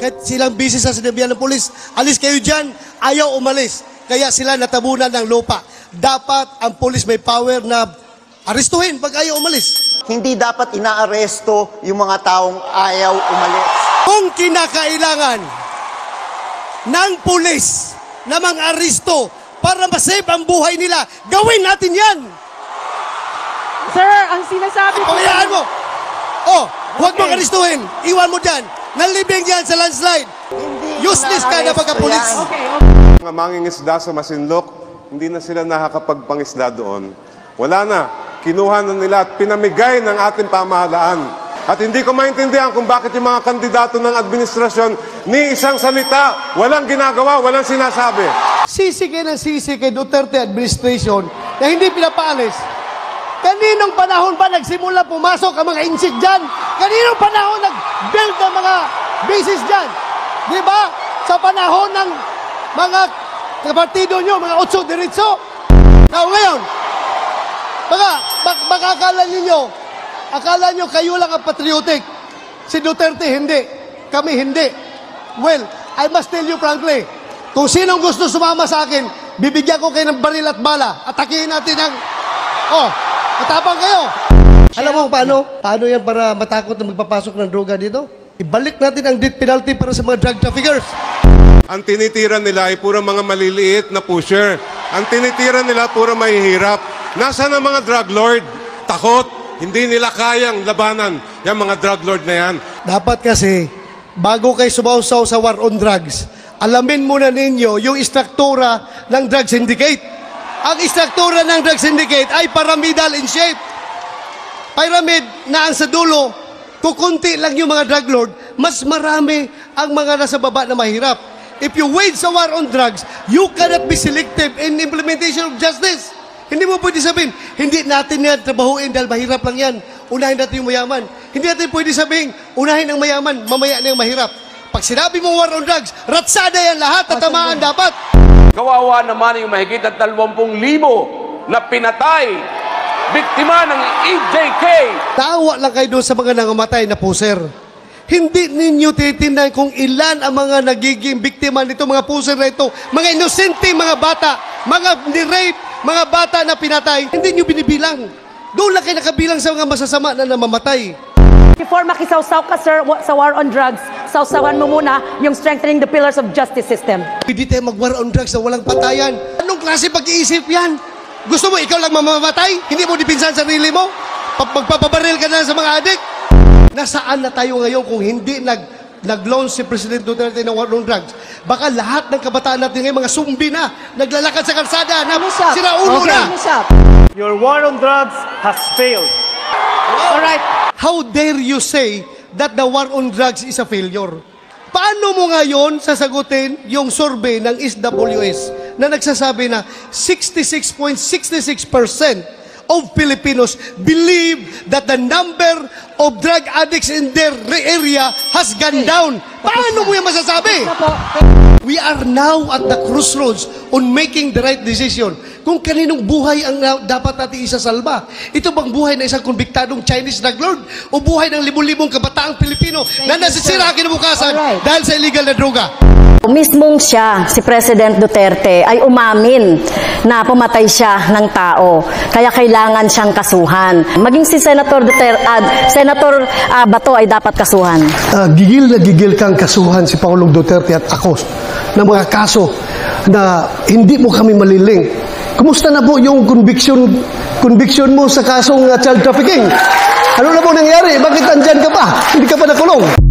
Kahit silang busy sa sinabihan ng pulis, alis kayo dyan, ayaw umalis. Kaya sila natabunan ng lupa. Dapat ang pulis may power na arestuhin pag ayaw umalis. Hindi dapat inaaresto yung mga taong ayaw umalis. Kung kinakailangan ng pulis na mang-aresto para masave ang buhay nila, gawin natin yan! Sir, ang sinasabi ko... Pagayaan mo! Oh, huwag mong aristuhin. Iwan mo dyan. Nalibing yan sa landslide. Useless ka na pagka-pulis. Okay. Mga mangingisda sa Masinloc, hindi na sila nakakapagpangisda doon. Wala na. Kinuha na nila at pinamigay ng ating pamahalaan. At hindi ko maintindihan kung bakit yung mga kandidato ng administrasyon ni isang salita, walang ginagawa, walang sinasabi. Sisi kay Duterte administration na hindi pinapaalis. Kaninong panahon ba nagsimula pumasok ang mga insik dyan? Kaninong panahon nag-build ang mga bases dyan? Di ba? Sa panahon ng mga partido nyo, mga otso diretso. Now ngayon, baka akala nyo kayo lang ang patriotic. Si Duterte hindi. Kami hindi. Well, I must tell you frankly, kung sinong gusto sumama sa akin, bibigyan ko kayo ng baril at bala. Atakihin natin ang... matapang kayo. Alam mo paano yan para matakot na magpapasok ng droga dito? Ibalik natin ang death penalty para sa mga drug traffickers. Ang tinitira nila ay puro mga maliliit na pusher. Ang tinitira nila puro mahihirap. Nasaan ang mga drug lord? Takot. Hindi nila kayang labanan yung mga drug lord na yan. Dapat kasi, bago kayo sumausaw sa war on drugs, alamin muna ninyo yung istruktura ng drug syndicate. Ang istruktura ng drug syndicate ay pyramidal in shape. Pyramid na ang sa dulo, kukunti lang yung mga drug lord, mas marami ang mga nasa baba na mahirap. If you wage a war on drugs, you cannot be selective in implementation of justice. Hindi mo pwede sabihin, hindi natin yan trabahuin dahil mahirap lang yan. Unahin natin yung mayaman. Hindi natin pwede sabihin, unahin ang mayaman, mamaya na yung mahirap. Pag sinabi mo war on drugs, ratsada yan lahat, tatamaan dapat. Kawawa naman yung mahigit at 20,000 na pinatay, biktima ng EJK. Naawa lang kayo doon sa mga nangamatay na puser. Hindi ninyo titindan kung ilan ang mga nagiging biktima nito, mga puser na ito, mga inosente, mga bata, mga ni-rape, mga bata na pinatay. Hindi nyo binibilang. Doon lang kayo nakabilang sa mga masasama na namamatay. Before makisawsaw ka, sir, sa war on drugs, sawsawan mo muna yung strengthening the pillars of justice system. Hindi tayo mag-war on drugs na walang patayan. Anong klase pag-iisip yan? Gusto mo ikaw lang mamamatay? Hindi mo dipinsan sarili mo? Magpapabaril ka na sa mga adik? Nasaan na tayo ngayon kung hindi nag-launch si President Duterte ng war on drugs? Baka lahat ng kabataan natin ngayon, mga sumbi na, naglalakad sa kalsada, na siraulo na. Your war on drugs has failed. Alright. How dare you say that the war on drugs is a failure? Paano mo ngayon sasagutin yung survey ng SWS na nagsasabi na 66.66% of Filipinos believe that the number of drug addicts in their area has gone down? Paano mo yung masasabi? We are now at the crossroads on making the right decision. Kung kaninong buhay ang dapat natin isasalba. Ito bang buhay na isang konbiktadong Chinese drug lord o buhay ng libu-libong kabataang Pilipino na nasisira kinabukasan dahil sa illegal na droga? Mismong siya, si President Duterte, ay umamin na pumatay siya ng tao. Kaya kailangan siyang kasuhan. Maging si Senator Senator Bato ay dapat kasuhan. Gigil na gigil kang kasuhan si Pangulong Duterte at ako ng mga kaso na hindi mo kami maliling. Kumusta na po yung conviction mo sa kasong child trafficking? Ano na po nangyari? Bakit andyan ka pa? Hindi ka pa nakulong?